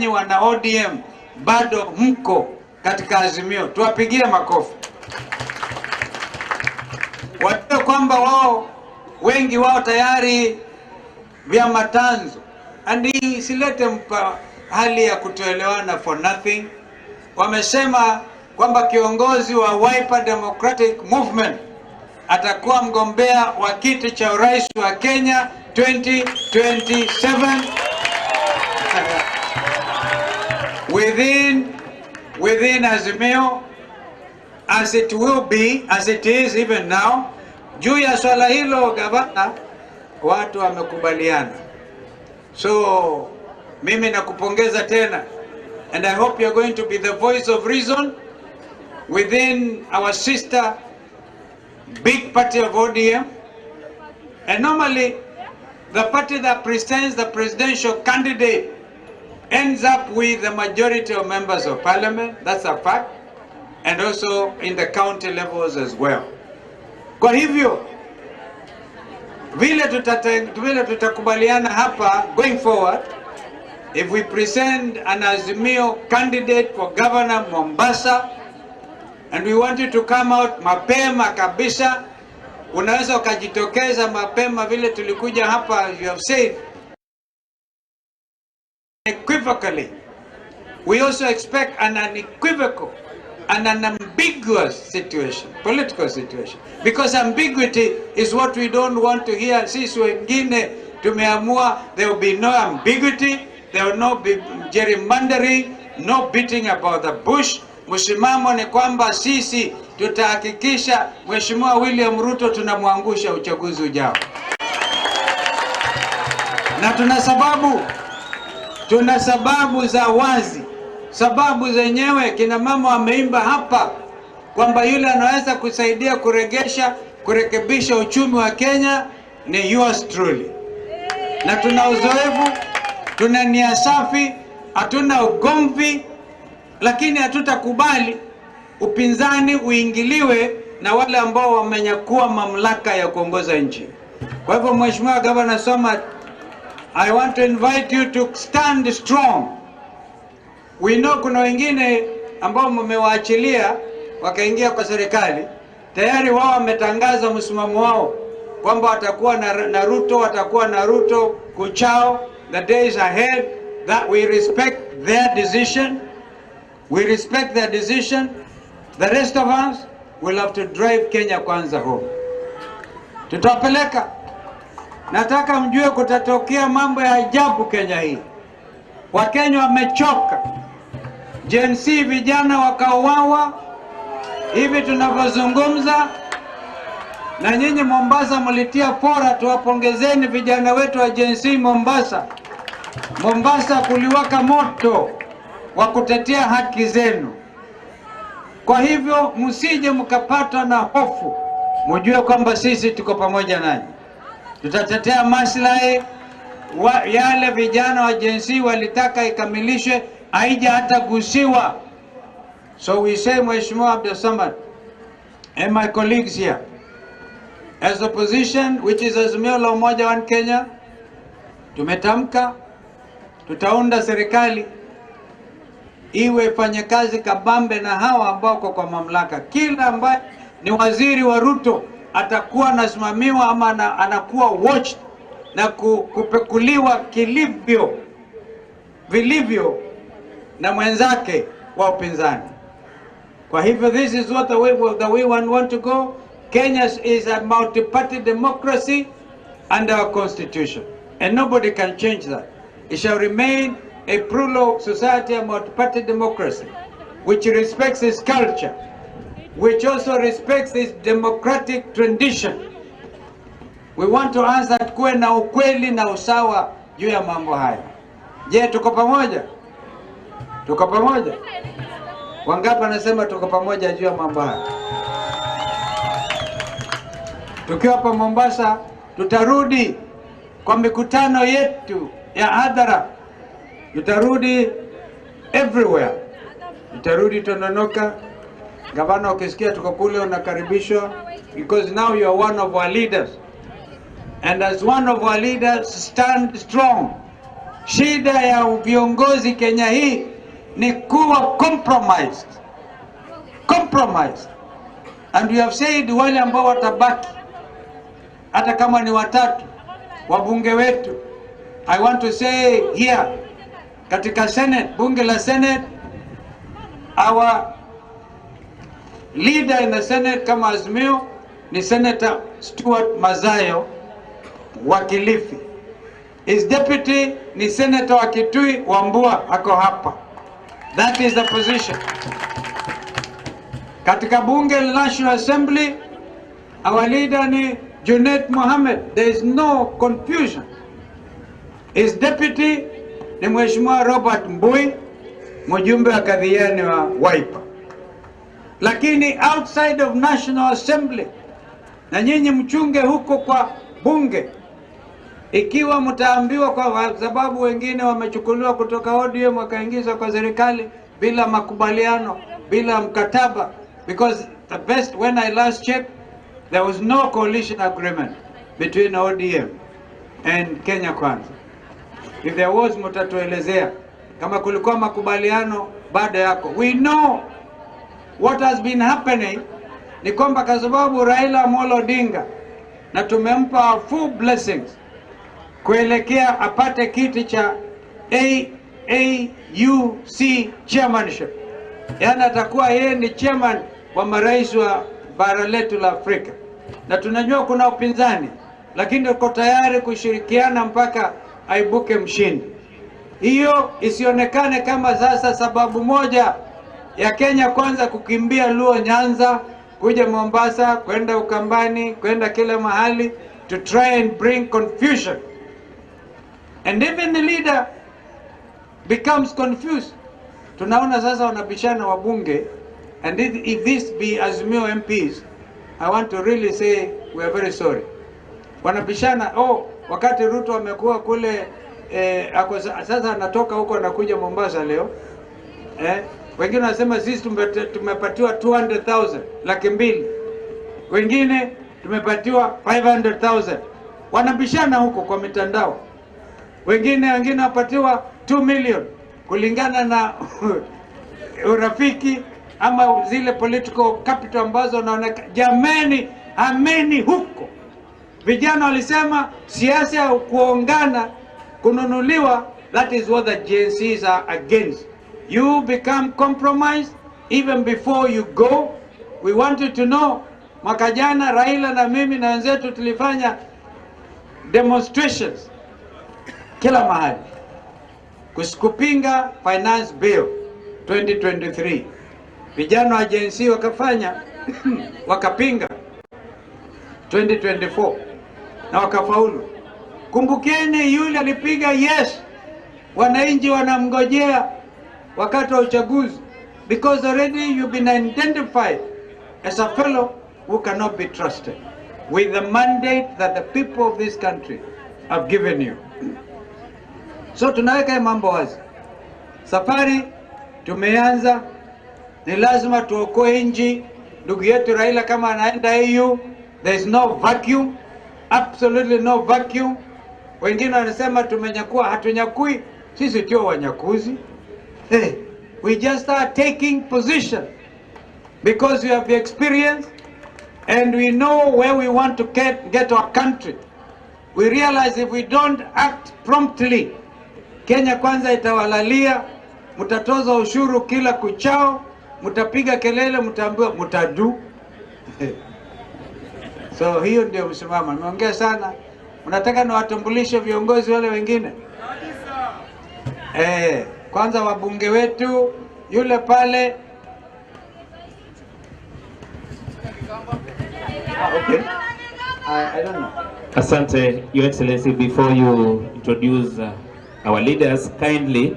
nyinyi wana ODM bado mko katika Azimio. Tuwapigie makofi. Wajue kwamba wengi wao tayari vyama tanzo. Andi silete hali ya kutoelewana for nothing. Wamesema kwamba kiongozi wa Wiper Democratic Movement atakuwa mgombea wa kiti cha urais wa Kenya 2027 within Azimio, as it will be, as it is even now. Juu ya swala hilo gavana, watu wamekubaliana. So mimi nakupongeza tena, and I hope you're going to be the voice of reason within our sister big party of ODM. And normally the party that presents the presidential candidate ends up with the majority of members of parliament. That's a fact. And also in the county levels as well. Kwa hivyo vile tutakubaliana hapa going forward, if we present an Azimio candidate for Governor Mombasa, and we want you to come out mapema kabisa, unaweza ukajitokeza mapema vile tulikuja hapa, as you have said, equivocally. We also expect an unequivocal and an ambiguous situation, political situation. Because ambiguity is what we don't want to hear. Sisi wengine tumeamua there will be no ambiguity, there will not be gerrymandering, no beating about the bush. Msimamo ni kwamba sisi tutahakikisha Mheshimiwa William Ruto tunamwangusha uchaguzi ujao. Na tuna sababu za wazi. Sababu zenyewe kina mama wameimba hapa kwamba yule anaweza kusaidia kurekebisha uchumi wa Kenya ni yours truly. Na tuna uzoefu, tuna nia safi, hatuna ugomvi, lakini hatutakubali upinzani uingiliwe na wale ambao wamenyakua mamlaka ya kuongoza nchi. Kwa hivyo Mheshimiwa Governor Somat, I want to invite you to stand strong. We know kuna wengine ambao mmewaachilia wakaingia kwa serikali, tayari wao wametangaza msimamo wao kwamba watakuwa na Ruto kuchao, the days ahead. That we respect their decision. We respect their decision. The rest of us will have to drive Kenya kwanza home. Tutapeleka. Nataka mjue kutatokea mambo ya ajabu Kenya hii. Wakenya wamechoka. Gen Z vijana wakauawa hivi tunavyozungumza, na nyinyi Mombasa mlitia fora. Tuwapongezeni vijana wetu wa Gen Z Mombasa. Mombasa kuliwaka moto wa kutetea haki zenu. Kwa hivyo msije mkapatwa na hofu, mjue kwamba sisi tuko pamoja nanyi. Tutatetea maslahi yale vijana wa Gen Z walitaka ikamilishwe, haija hata gusiwa. So we say, Mheshimiwa Abdul Samad and my colleagues here, as opposition, which is Azimio la Umoja One Kenya, tumetamka tutaunda serikali iwe fanye kazi kabambe na hawa ambao kwa mamlaka. Kila ambaye ni waziri wa Ruto atakuwa anasimamiwa ama anakuwa watched na kupekuliwa vilivyo na mwenzake wa upinzani. Kwa hivyo this is what the way one want to go. Kenya is a multi-party democracy under our constitution, and nobody can change that. It shall remain a plural society, a multi-party democracy, which respects its culture, which also respects its democratic tradition. We want to answer kuwe na ukweli na usawa juu ya mambo haya. Je, tuko pamoja? Tuko pamoja? Wangapi wanasema tuko pamoja juu ya mambo haya? Tukiwa hapa Mombasa, tutarudi kwa mikutano yetu ya hadhara. Tutarudi everywhere. Tutarudi Tononoka. Gavana, ukisikia tuko kule unakaribishwa, because now you are one of our leaders. And as one of our leaders, stand strong. Shida ya viongozi Kenya hii ni kuwa compromised. And we have said wale ambao watabaki, hata kama ni watatu, wabunge wetu, I want to say here, katika Senate, bunge la Senate, our leader in the Senate kama Azimio ni Senator Stuart Mazayo wa Kilifi. His deputy ni Senator wa Kitui Wambua, ako hapa. That is the position. Katika bunge la National Assembly, our leader ni Junet Mohamed. There is no confusion. His deputy ni Mheshimiwa Robert Mbui, mjumbe wa kadhiani wa Wiper. Lakini outside of National Assembly, na nyinyi mchunge huko kwa bunge, ikiwa mtaambiwa kwa sababu wengine wamechukuliwa kutoka ODM wakaingizwa kwa serikali bila makubaliano, bila mkataba, because the best, when I last checked, there was no coalition agreement between ODM and Kenya Kwanza. If there was, mtatuelezea kama kulikuwa makubaliano baada yako. We know what has been happening ni kwamba kwa sababu Raila Amolo Odinga na tumempa full blessings kuelekea apate kiti cha AUC chairmanship. Yani atakuwa yeye ni chairman wa marais wa bara letu la Afrika. Na tunajua kuna upinzani, lakini tuko tayari kushirikiana mpaka aibuke mshindi. Hiyo isionekane kama sasa sababu moja ya Kenya Kwanza kukimbia Luo Nyanza, kuja Mombasa, kwenda Ukambani, kwenda kila mahali to try and bring confusion. And even the leader becomes confused. Tunaona sasa wanabishana wabunge, and if this be Azimio MPs, I want to really say we are very sorry. Wanabishana, wakati Ruto amekuwa kule sasa anatoka huko anakuja Mombasa leo. Wengine wanasema sisi tumepatiwa 200,000, laki mbili. Wengine tumepatiwa 500,000. Wanabishana huko kwa mitandao. Wengine wapatiwa 2 million kulingana na urafiki ama zile political capital ambazo wanaonekana. Jameni, ameni huko. Vijana walisema siasa ya kuongana, kununuliwa, that is what the GNCs are against. You become compromised even before you go. We want you to know, mwaka jana Raila na mimi na wenzetu tulifanya demonstrations kila mahali kupinga finance bill 2023. Vijana wa GNC wakafanya wakapinga 2024 na wakafaulu. Kumbukeni yule alipiga yes, wananchi wanamngojea wakati wa uchaguzi, because already you've been identified as a fellow who cannot be trusted with the mandate that the people of this country have given you. So tunaweka mambo wazi. Safari tumeanza, ni lazima tuokoe nchi. Ndugu yetu Raila kama anaenda AU, there is no vacuum, absolutely no vacuum. Wengine wanasema tumenyakua, hatunyakui, sisi tio wanyakuzi. We just are taking position because we have the experience and we know where we want to get our country. We realize if we don't act promptly, Kenya Kwanza itawalalia, mutatoza ushuru kila kuchao, mutapiga kelele, mutaambiwa mutadu. So hiyo ndio msimamo. Nimeongea sana. Unataka niwatambulishe viongozi wale wengine? Kwanza wabunge wetu yule pale. Okay. I don't know. Asante, Your Excellency. Before you introduce our leaders, kindly